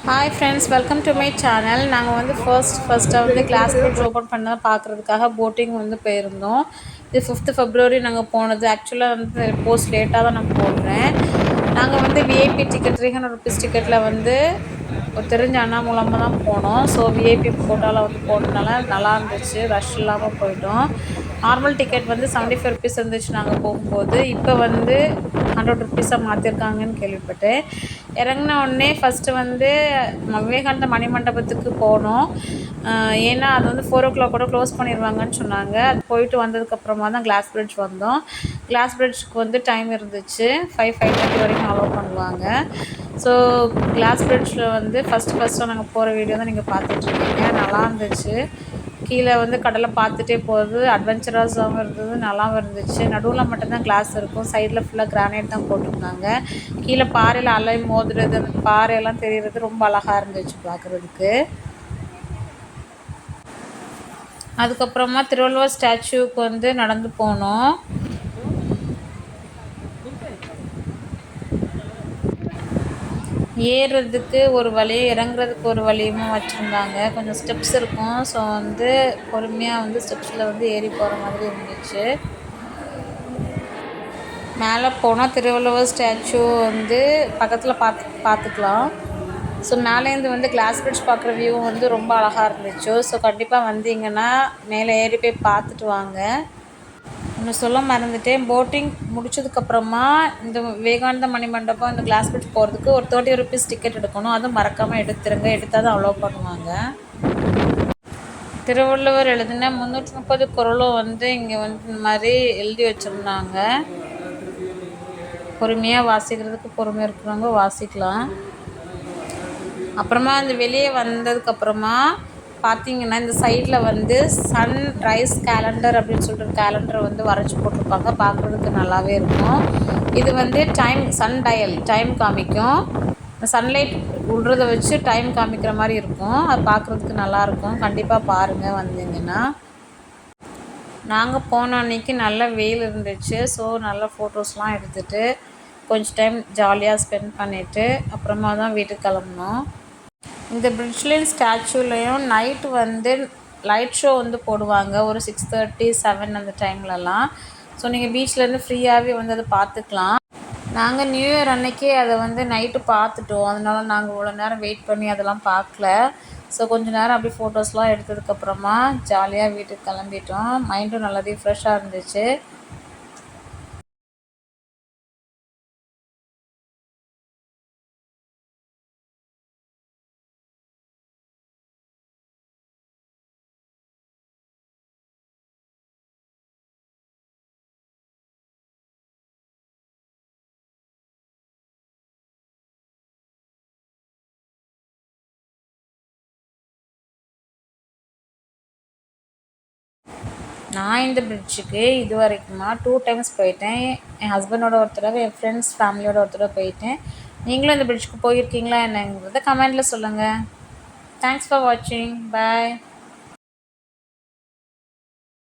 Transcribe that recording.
Hi friends, welcome to my channel. நாங்கள் வந்து ஃபர்ஸ்ட்டாக வந்து கிளாஸ் பிரிட்ஜ் ஓப்பன் பண்ண பார்க்குறதுக்காக போட்டிங் வந்து போயிருந்தோம். இது 5th February நாங்கள் போனது. ஆக்சுவலாக வந்து போஸ்ட் லேட்டாக தான் நான் போடுறேன். நாங்கள் வந்து விஐபி டிக்கெட் 300 ருபீஸ் டிக்கெட்டில் வந்து ஒரு தெரிஞ்ச அண்ணா மூலமாக தான் போனோம். ஸோ விஐபி கோட்டாவில் வந்து போனதுனால நல்லா இருந்துச்சு, ரஷ் இல்லாமல் போயிட்டோம். நார்மல் டிக்கெட் வந்து 75 ருபீஸ் இருந்துச்சு நாங்கள் போகும்போது. இப்போ வந்து 100 ருபீஸாக மாற்றிருக்காங்கன்னு கேள்விப்பட்டேன். இறங்கின உடனே ஃபஸ்ட்டு வந்து விவேகானந்த மணிமண்டபத்துக்கு போனோம். ஏன்னா அது வந்து 4 o'clock கூட க்ளோஸ் பண்ணிடுவாங்கன்னு சொன்னாங்க. அது போயிட்டு வந்ததுக்கப்புறமா தான் கிளாஸ் பிரிட்ஜ் வந்தோம். கிளாஸ் பிரிட்ஜுக்கு வந்து டைம் இருந்துச்சு, 5:30 வரைக்கும் அலோவ் பண்ணுவாங்க. ஸோ கிளாஸ் பிரிட்ஜில் வந்து ஃபஸ்ட்டாக நாங்கள் போகிற வீடியோ தான் நீங்கள் பார்த்துட்ருக்கீங்க. நல்லா இருந்துச்சு. கீழே வந்து கடலை பார்த்துட்டே போகிறது அட்வென்ச்சரஸாகவும் இருந்தது, நல்லாவும் இருந்துச்சு. நடுவில் மட்டும்தான் கிளாஸ் இருக்கும், சைடில் ஃபுல்லாக கிரானைட் தான் போட்டிருந்தாங்க. கீழே பாறையில் அலை மோதுறது, அந்த பாறையெல்லாம் தெரிகிறது ரொம்ப அழகாக இருந்துச்சு பார்க்குறதுக்கு. அதுக்கப்புறமா திருவள்ளுவர் ஸ்டாச்சுவுக்கு வந்து நடந்து போனோம். ஏறுறதுக்கு ஒரு வழியும் இறங்குறதுக்கு ஒரு வழியும் வச்சுருந்தாங்க. கொஞ்சம் ஸ்டெப்ஸ் இருக்கும். ஸோ வந்து பொறுமையாக வந்து ஸ்டெப்ஸில் வந்து ஏறி போகிற மாதிரி இருந்துச்சு. மேலே போனால் திருவள்ளுவர் ஸ்டாச்சு வந்து பக்கத்தில் பார்த்துக்கலாம். ஸோ மேலேருந்து வந்து கிளாஸ் பிரிட்ஜ் பார்க்குற வியூ வந்து ரொம்ப அழகாக இருந்துச்சு. ஸோ கண்டிப்பாக வந்தீங்கன்னா மேலே ஏறி போய் பார்த்துட்டு வாங்க. ஒன்று சொல்ல மறந்துட்டேன், போட்டிங் முடிச்சதுக்கப்புறமா இந்த விவேகானந்த மணிமண்டபம் இந்த கிளாஸ் பிரிட்ஜ் போகிறதுக்கு ஒரு 30 ருபீஸ் டிக்கெட் எடுக்கணும். அதுவும் மறக்காமல் எடுத்துருங்க, எடுத்தால் தான் அலோவ் பண்ணுவாங்க. திருவள்ளுவர் எழுதின 330 குறளும் வந்து இங்கே வந்து இந்த மாதிரி எழுதி வச்சுருந்தாங்க. பொறுமையாக வாசிக்கிறதுக்கு பொறுமை இருக்கிறவங்க வாசிக்கலாம். அப்புறமா இந்த வெளியே வந்ததுக்கப்புறமா பார்த்திங்கன்னா இந்த சைடில் வந்து சன்ரைஸ் கேலண்டர் அப்படின்னு சொல்லிட்டு கேலண்டர் வந்து வரைச்சி போட்டிருப்பாங்க. பார்க்குறதுக்கு நல்லாவே இருக்கும். இது வந்து சன் டயல் டைம் காமிக்கும். சன்லைட் விடுறத வச்சு டைம் காமிக்கிற மாதிரி இருக்கும். அது பார்க்குறதுக்கு நல்லாயிருக்கும். கண்டிப்பாக பாருங்கள் வந்தீங்கன்னா. நாங்கள் போன அன்றைக்கி நல்ல வெயில் இருந்துச்சு. ஸோ நல்ல ஃபோட்டோஸ்லாம் எடுத்துகிட்டு கொஞ்சம் டைம் ஜாலியாக ஸ்பெண்ட் பண்ணிவிட்டு அப்புறமா தான் வீட்டுக்கு கிளம்புனோம். இந்த பிரிட்ஜ்லேயும் ஸ்டாச்சுலேயும் நைட்டு வந்து லைட் ஷோ வந்து போடுவாங்க, ஒரு 6:30 7 அந்த டைம்லலாம். ஸோ நீங்கள் பீச்லேருந்து ஃப்ரீயாகவே வந்து அதை பார்த்துக்கலாம். நாங்கள் நியூ இயர் அன்னைக்கே அதை வந்து நைட்டு பார்த்துட்டோம். அதனால நாங்கள் இவ்வளோ நேரம் வெயிட் பண்ணி அதெல்லாம் பார்க்கல. ஸோ கொஞ்சம் நேரம் அப்படியே ஃபோட்டோஸ்லாம் எடுத்ததுக்கப்புறமா ஜாலியாக வீட்டுக்கு கிளம்பிட்டோம். மைண்டும் நல்லா ரீஃப்ரெஷ்ஷாக இருந்துச்சு. நான் இந்த பிரிட்ஜுக்கு இது வரைக்குமா 2 டைம்ஸ் போயிட்டேன். என் ஹஸ்பண்டோட ஒரு தடவை, என் ஃப்ரெண்ட்ஸ் ஃபேமிலியோட ஒரு தடவை போயிட்டேன். நீங்களும் இந்த பிரிட்ஜுக்கு போயிருக்கீங்களா என்னங்கிறத கமெண்டில் சொல்லுங்கள். தேங்க்ஸ் ஃபார் வாட்சிங். பாய்.